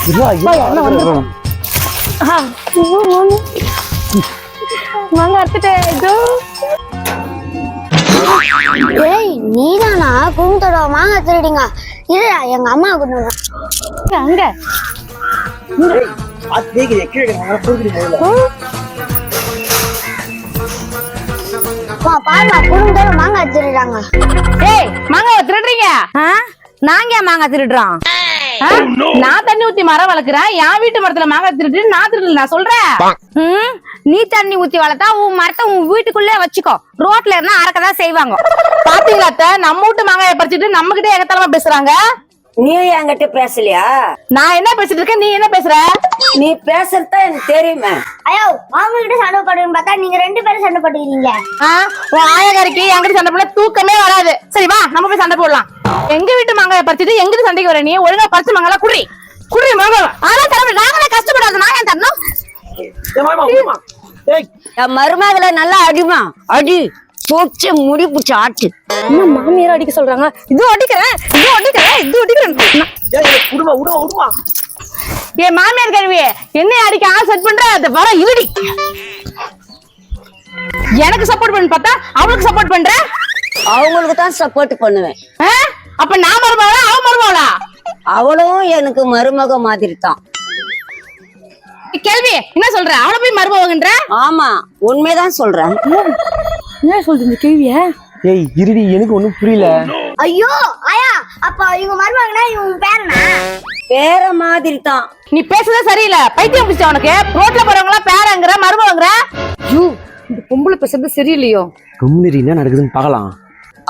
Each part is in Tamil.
நீதானா குடும்பத்தோட வாங்க திருடிங்க இல்லடா எங்க அம்மா கொண்டு அங்க பாருமா குடும்பத்தோட மாங்காய் திருடுறாங்க. ஏய் மாங்காய் திருடுறீங்க? நாங்க மாங்காய் திருடுறோம். நான் தண்ணி ஊத்தி மரம் வளர்க்கிறேன், என் வீட்டு மரத்துல மாங்காய் திருட்டு நான் திருடல. நான் சொல்றேன், நீ தண்ணி ஊத்தி வளர்த்தா உன் மரத்தை உன் வீட்டுக்குள்ளே வச்சுக்கோ, ரோட்ல இருந்தா அறக்கதான் செய்வாங்க. பாத்தீங்களா அத்தை, நம்ம வீட்டு மாங்காயை பறிச்சுட்டு நம்ம கிட்டே எகத்தலமா பேசுறாங்க. நீ என்கிட்ட பேசலையா? நான் என்ன பேசிட்டு இருக்கேன், நீ என்ன பேசுற? நீ பேசுறதா எனக்கு தெரியுமே. ஐயோ அவங்க கிட்ட சண்டை போடுன்னு பார்த்தா நீங்க 2 பேரும் சண்டை போட்டுக்கிறீங்க. உன் ஆயகாரிக்கு என்கிட்ட சண்டை போட தூக்கமே வராது. சரி வா நம்ம போய் சண்டை போடலாம். எங்க வீட்டு மாங்காயை பறிச்சுட்டு எங்கிட்ட சண்டைக்கு வர நீ? ஒழுங்கா பறிச்சு மாங்காய் குடி குடி மாங்காய். ஆனா தரவு நாங்களே கஷ்டப்படாது, நான் ஏன் தரணும்? என் மருமகளை நல்லா அடிமா, அடி பூச்சி முடி பூச்சி ஆட்டு. மாமியார் அடிக்க சொல்றாங்க. இது அடிக்கிறேன், இது அடிக்கிறேன், இது அடிக்கிறேன். என் மாமியார் கருவி என்ன அடிக்க ஆள் செட் பண்ற? அது வர இடி. எனக்கு சப்போர்ட் பண்ணு பார்த்தா அவளுக்கு சப்போர்ட் பண்ற? அவங்களுக்கு தான் சப்போர்ட் பண்ணுவேன். அப்ப நான் மருமகளா அவ மருமகளா? அவளும் எனக்கு மருமக மாதிரி தான். கேள்வி என்ன சொல்ற? அவளை போய் மருமகன்ற? ஆமா உண்மைதான் சொல்றேன். என்ன சொல்றீங்க கேள்விய? ஏய் இருடி, எனக்கு ஒண்ணும் புரியல. ஐயோ ஆயா, அப்ப இவங்க மருமகனா இவங்க பேரனா? பேர மாதிரி தான். நீ பேசுறதே சரியில்லை, பைத்தியம் பிடிச்ச உனக்கு. ரோட்ல போறவங்களா பேரங்கிற மருமகங்கிற? ஐயோ இந்த பொம்பளை பேசுறது சரியில்லையோ. கம்முனு என்ன நடக்குதுன்னு பார்க்கலாம்.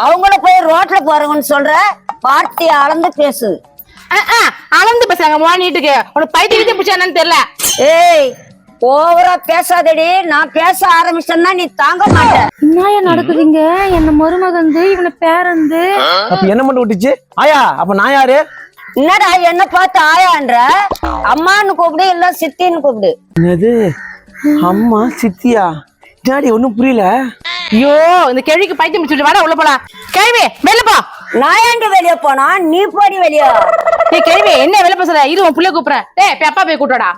அவங்கள போய் ரோட்ல போறவங்கன்னு சொல்ற வார்த்தையை அளந்து பேசு. அளந்து பேசுறாங்க மோனிட்டுக்கு. உனக்கு பைத்தியம் பிடிச்சா என்னன்னு தெரியல. ஏய் ஓவரா பேசாதடி, நான் பேச ஆரம்பிச்சேன்னா நீ தாங்க மாட்ட. என்ன நடக்குதுங்க? என்ன மருமகன் இவனை பேரந்து. அப்ப என்ன மட்டும் விட்டுச்சு ஆயா? அப்ப நான் யாரு? என்னடா என்ன பார்த்து ஆயான்ற? அம்மான்னு கூப்பிடு இல்ல சித்தின்னு கூப்பிடு. என்னது அம்மா சித்தியா? டாடி ஒண்ணும் புரியல. ஐயோ இந்த கேள்விக்கு பைத்தியம் பிடிச்சிட்டு வாடா உள்ள போலாம். கேள்வி வெளில போ. நான் ஏன்டி வெளியே போனா? நீ போடி வெளியே. ஏய் கேள்வி என்ன வெளில பேசுற? இரு உன் புள்ள கூப்பிடுறேன். டேய் அப்பா போய் கூட்டடா.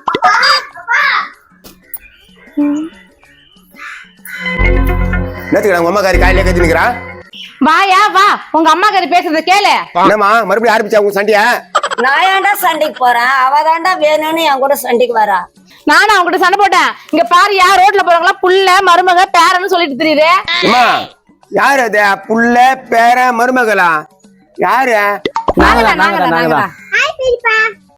நேத்துக்கு உங்க அம்மா காரி காலையில கத்தி நிக்கிறா. வாயா வா, உங்க அம்மா காரி பேசுறத கேளு. என்னம்மா மறுபடியும் ஆரம்பிச்சா உங்க சண்டையா? நான் ஏன்டா சண்டைக்கு போறேன்? அவதாண்டா வேணும்னு என் கூட சண்டைக்கு வரா. நானும் அவங்ககிட்ட சண்டை போட்டேன். இங்க பாருயா, ரோட்ல போறவங்களா புள்ள மருமக பேரன்னு சொல்லிட்டு தெரியுது. அம்மா யாரு அது? புள்ள பேர மருமகளா? யாரு? நாங்கதான். ஹாய் பெரியப்பா.